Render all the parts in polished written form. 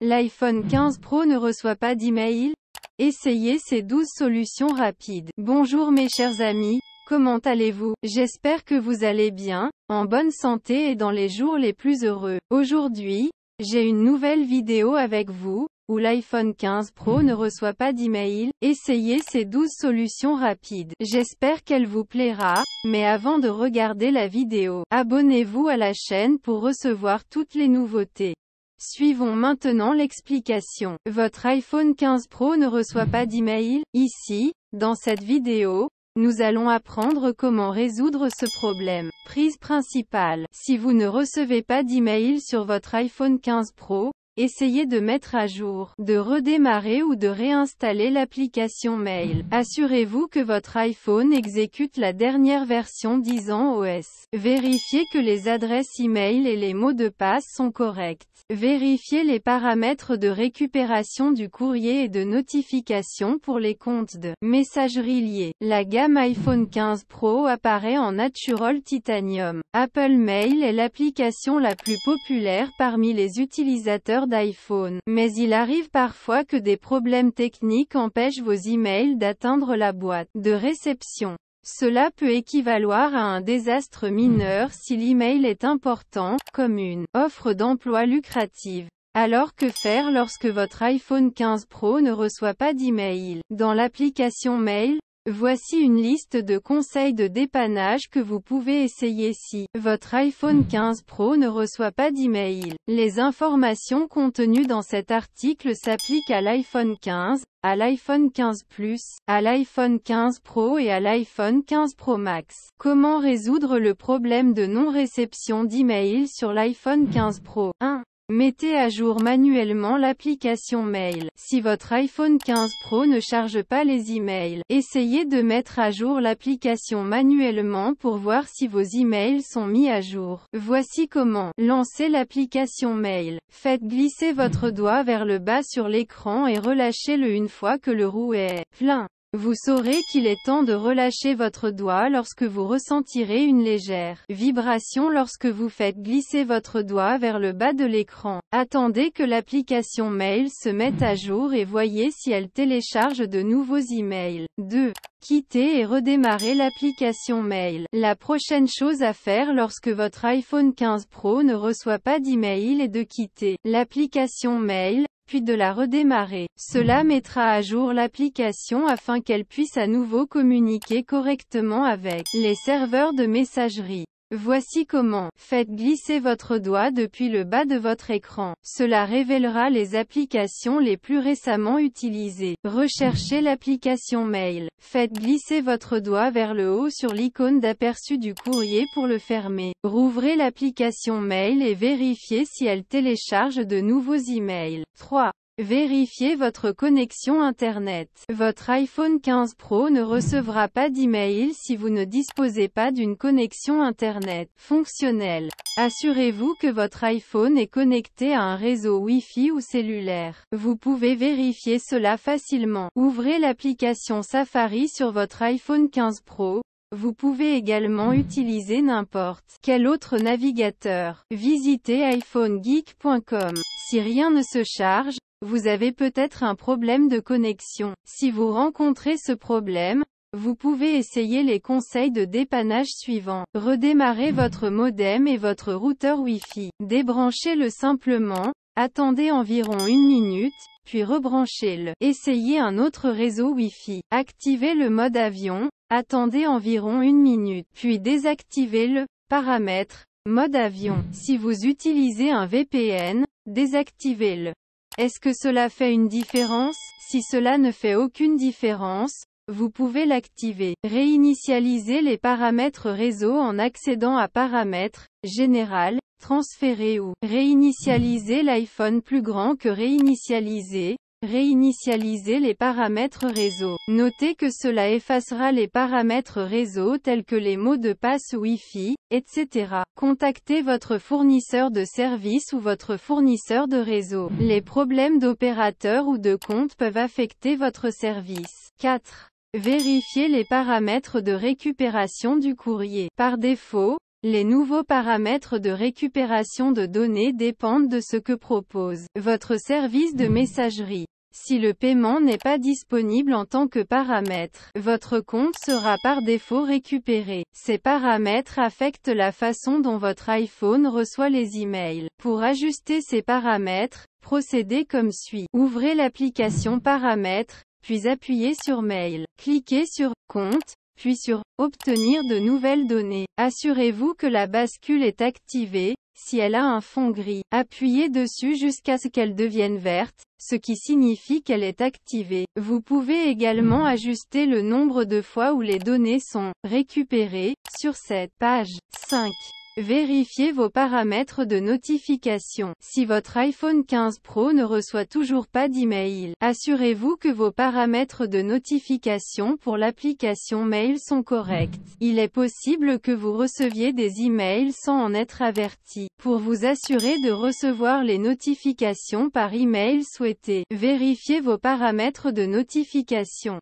L'iPhone 15 Pro ne reçoit pas d'email? Essayez ces 12 solutions rapides. Bonjour mes chers amis, comment allez-vous? J'espère que vous allez bien, en bonne santé et dans les jours les plus heureux. Aujourd'hui, j'ai une nouvelle vidéo avec vous, où l'iPhone 15 Pro ne reçoit pas d'email. Essayez ces 12 solutions rapides. J'espère qu'elle vous plaira, mais avant de regarder la vidéo, abonnez-vous à la chaîne pour recevoir toutes les nouveautés. Suivons maintenant l'explication. Votre iPhone 15 Pro ne reçoit pas d'email? Ici, dans cette vidéo, nous allons apprendre comment résoudre ce problème. Prise principale. Si vous ne recevez pas d'email sur votre iPhone 15 Pro, essayez de mettre à jour, de redémarrer ou de réinstaller l'application Mail. Assurez-vous que votre iPhone exécute la dernière version 10 ans OS. Vérifiez que les adresses e-mail et les mots de passe sont corrects. Vérifiez les paramètres de récupération du courrier et de notification pour les comptes de messagerie liés. La gamme iPhone 15 Pro apparaît en Natural Titanium. Apple Mail est l'application la plus populaire parmi les utilisateurs d'iPhone. Mais il arrive parfois que des problèmes techniques empêchent vos emails d'atteindre la boîte de réception. Cela peut équivaloir à un désastre mineur si l'email est important, comme une offre d'emploi lucrative. Alors que faire lorsque votre iPhone 15 Pro ne reçoit pas d'email? Dans l'application Mail, voici une liste de conseils de dépannage que vous pouvez essayer si votre iPhone 15 Pro ne reçoit pas d'email. Les informations contenues dans cet article s'appliquent à l'iPhone 15, à l'iPhone 15 Plus, à l'iPhone 15 Pro et à l'iPhone 15 Pro Max. Comment résoudre le problème de non-réception d'email sur l'iPhone 15 Pro? 1. Mettez à jour manuellement l'application Mail. Si votre iPhone 15 Pro ne charge pas les emails, essayez de mettre à jour l'application manuellement pour voir si vos emails sont mis à jour. Voici comment lancer l'application Mail. Faites glisser votre doigt vers le bas sur l'écran et relâchez-le une fois que le roux est plein. Vous saurez qu'il est temps de relâcher votre doigt lorsque vous ressentirez une légère vibration lorsque vous faites glisser votre doigt vers le bas de l'écran. Attendez que l'application Mail se mette à jour et voyez si elle télécharge de nouveaux emails. 2. Quittez et redémarrez l'application Mail. La prochaine chose à faire lorsque votre iPhone 15 Pro ne reçoit pas d'email est de quitter l'application Mail, puis de la redémarrer. Cela mettra à jour l'application afin qu'elle puisse à nouveau communiquer correctement avec les serveurs de messagerie. Voici comment. Faites glisser votre doigt depuis le bas de votre écran. Cela révélera les applications les plus récemment utilisées. Recherchez l'application Mail. Faites glisser votre doigt vers le haut sur l'icône d'aperçu du courrier pour le fermer. Rouvrez l'application Mail et vérifiez si elle télécharge de nouveaux emails. 3. Vérifiez votre connexion Internet. Votre iPhone 15 Pro ne recevra pas d'email si vous ne disposez pas d'une connexion Internet fonctionnelle. Assurez-vous que votre iPhone est connecté à un réseau Wi-Fi ou cellulaire. Vous pouvez vérifier cela facilement. Ouvrez l'application Safari sur votre iPhone 15 Pro. Vous pouvez également utiliser n'importe quel autre navigateur. Visitez iPhoneGeek.com. Si rien ne se charge, vous avez peut-être un problème de connexion. Si vous rencontrez ce problème, vous pouvez essayer les conseils de dépannage suivants. Redémarrez votre modem et votre routeur Wi-Fi. Débranchez-le simplement, attendez environ 1 minute, puis rebranchez-le. Essayez un autre réseau Wi-Fi. Activez le mode avion, attendez environ 1 minute, puis désactivez-le. Paramètres, mode avion. Si vous utilisez un VPN, désactivez-le. Est-ce que cela fait une différence? Si cela ne fait aucune différence, vous pouvez l'activer. Réinitialisez les paramètres réseau en accédant à Paramètres, Général, Transférer ou réinitialiser l'iPhone plus grand que réinitialiser. Réinitialiser les paramètres réseau. Notez que cela effacera les paramètres réseau tels que les mots de passe Wi-Fi, etc. Contactez votre fournisseur de service ou votre fournisseur de réseau. Les problèmes d'opérateur ou de compte peuvent affecter votre service. 4. Vérifiez les paramètres de récupération du courrier. Par défaut, Les nouveaux paramètres de récupération de données dépendent de ce que propose votre service de messagerie. Si le paiement n'est pas disponible en tant que paramètre, votre compte sera par défaut récupéré. Ces paramètres affectent la façon dont votre iPhone reçoit les emails. Pour ajuster ces paramètres, procédez comme suit. Ouvrez l'application Paramètres, puis appuyez sur Mail. Cliquez sur Compte, puis sur Obtenir de nouvelles données. Assurez-vous que la bascule est activée. Si elle a un fond gris, appuyez dessus jusqu'à ce qu'elle devienne verte, ce qui signifie qu'elle est activée. Vous pouvez également ajuster le nombre de fois où les données sont récupérées sur cette page. 5. Vérifiez vos paramètres de notification. Si votre iPhone 15 Pro ne reçoit toujours pas d'email, assurez-vous que vos paramètres de notification pour l'application Mail sont corrects. Il est possible que vous receviez des emails sans en être averti. Pour vous assurer de recevoir les notifications par email souhaitées, vérifiez vos paramètres de notification.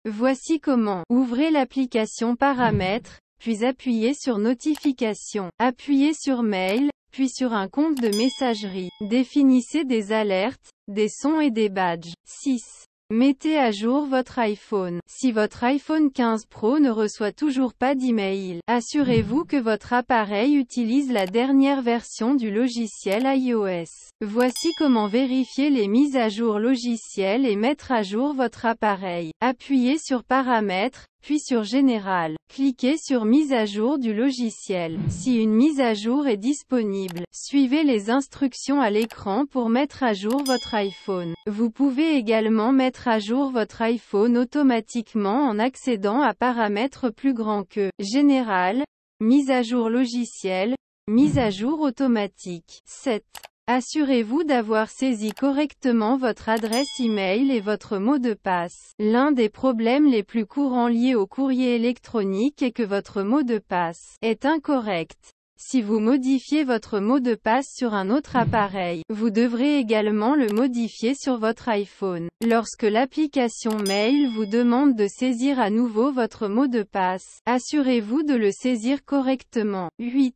Voici comment. Ouvrez l'application Paramètres, puis appuyez sur Notification. Appuyez sur Mail, puis sur un compte de messagerie. Définissez des alertes, des sons et des badges. 6. Mettez à jour votre iPhone. Si votre iPhone 15 Pro ne reçoit toujours pas d'email, assurez-vous que votre appareil utilise la dernière version du logiciel iOS. Voici comment vérifier les mises à jour logicielles et mettre à jour votre appareil. Appuyez sur Paramètres, puis sur Général. Cliquez sur Mise à jour du logiciel. Si une mise à jour est disponible, suivez les instructions à l'écran pour mettre à jour votre iPhone. Vous pouvez également mettre à jour votre iPhone automatiquement en accédant à Paramètres plus grands que Général, Mise à jour logiciel, Mise à jour automatique. 7. Assurez-vous d'avoir saisi correctement votre adresse e-mail et votre mot de passe. L'un des problèmes les plus courants liés au courrier électronique est que votre mot de passe est incorrect. Si vous modifiez votre mot de passe sur un autre appareil, vous devrez également le modifier sur votre iPhone. Lorsque l'application Mail vous demande de saisir à nouveau votre mot de passe, assurez-vous de le saisir correctement. 8.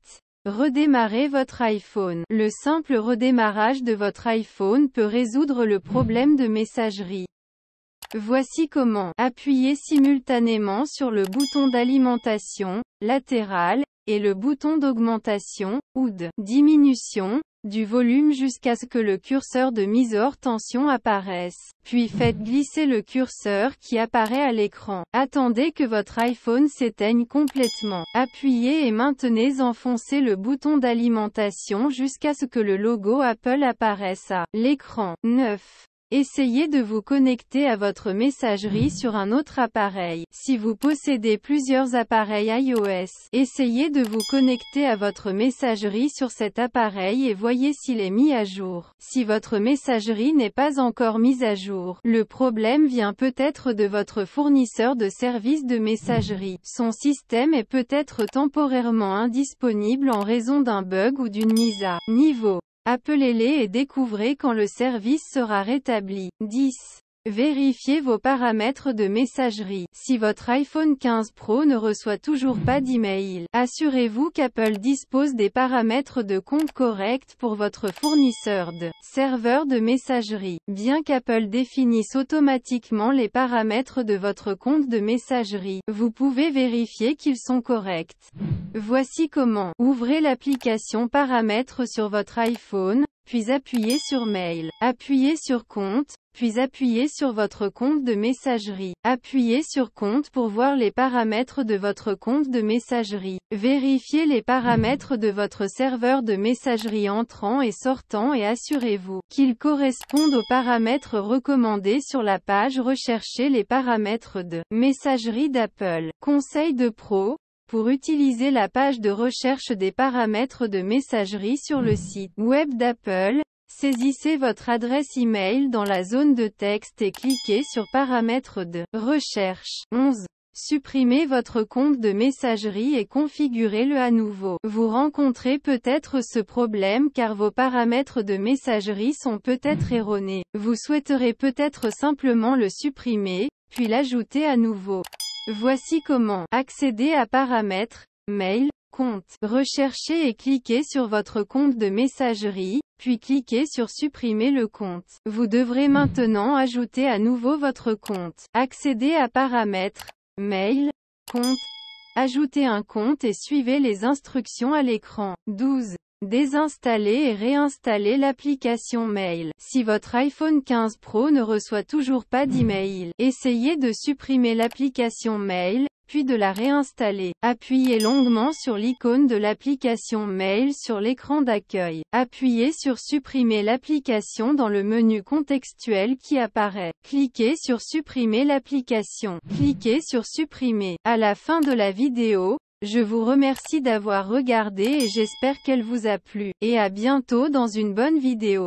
Redémarrez votre iPhone. Le simple redémarrage de votre iPhone peut résoudre le problème de messagerie. Voici comment. Appuyez simultanément sur le bouton d'alimentation latéral et le bouton d'augmentation ou de diminution du volume jusqu'à ce que le curseur de mise hors tension apparaisse. Puis faites glisser le curseur qui apparaît à l'écran. Attendez que votre iPhone s'éteigne complètement. Appuyez et maintenez enfoncé le bouton d'alimentation jusqu'à ce que le logo Apple apparaisse à l'écran. 9. Essayez de vous connecter à votre messagerie sur un autre appareil. Si vous possédez plusieurs appareils iOS, essayez de vous connecter à votre messagerie sur cet appareil et voyez s'il est mis à jour. Si votre messagerie n'est pas encore mise à jour, le problème vient peut-être de votre fournisseur de services de messagerie. Son système est peut-être temporairement indisponible en raison d'un bug ou d'une mise à niveau. Appelez-les et découvrez quand le service sera rétabli. 10. Vérifiez vos paramètres de messagerie. Si votre iPhone 15 Pro ne reçoit toujours pas d'email, assurez-vous qu'Apple dispose des paramètres de compte corrects pour votre fournisseur de serveur de messagerie. Bien qu'Apple définisse automatiquement les paramètres de votre compte de messagerie, vous pouvez vérifier qu'ils sont corrects. Voici comment. Ouvrez l'application Paramètres sur votre iPhone, puis appuyez sur Mail. Appuyez sur Compte, puis appuyez sur votre compte de messagerie. Appuyez sur Compte pour voir les paramètres de votre compte de messagerie. Vérifiez les paramètres de votre serveur de messagerie entrant et sortant et assurez-vous qu'ils correspondent aux paramètres recommandés sur la page. Recherchez les paramètres de messagerie d'Apple. Conseil de pro. Pour utiliser la page de recherche des paramètres de messagerie sur le site web d'Apple, saisissez votre adresse e-mail dans la zone de texte et cliquez sur Paramètres de recherche. 11. Supprimez votre compte de messagerie et configurez-le à nouveau. Vous rencontrez peut-être ce problème car vos paramètres de messagerie sont peut-être erronés. Vous souhaiterez peut-être simplement le supprimer, puis l'ajouter à nouveau. Voici comment. Accéder à Paramètres, Mail, compte. Recherchez et cliquez sur votre compte de messagerie, puis cliquez sur supprimer le compte. Vous devrez maintenant ajouter à nouveau votre compte. Accédez à paramètres, mail, compte, ajoutez un compte et suivez les instructions à l'écran. 12. Désinstaller et réinstaller l'application Mail. Si votre iPhone 15 Pro ne reçoit toujours pas d'email, essayez de supprimer l'application Mail, puis de la réinstaller. Appuyez longuement sur l'icône de l'application Mail sur l'écran d'accueil. Appuyez sur Supprimer l'application dans le menu contextuel qui apparaît. Cliquez sur Supprimer l'application. Cliquez sur Supprimer. À la fin de la vidéo, je vous remercie d'avoir regardé et j'espère qu'elle vous a plu. Et à bientôt dans une bonne vidéo.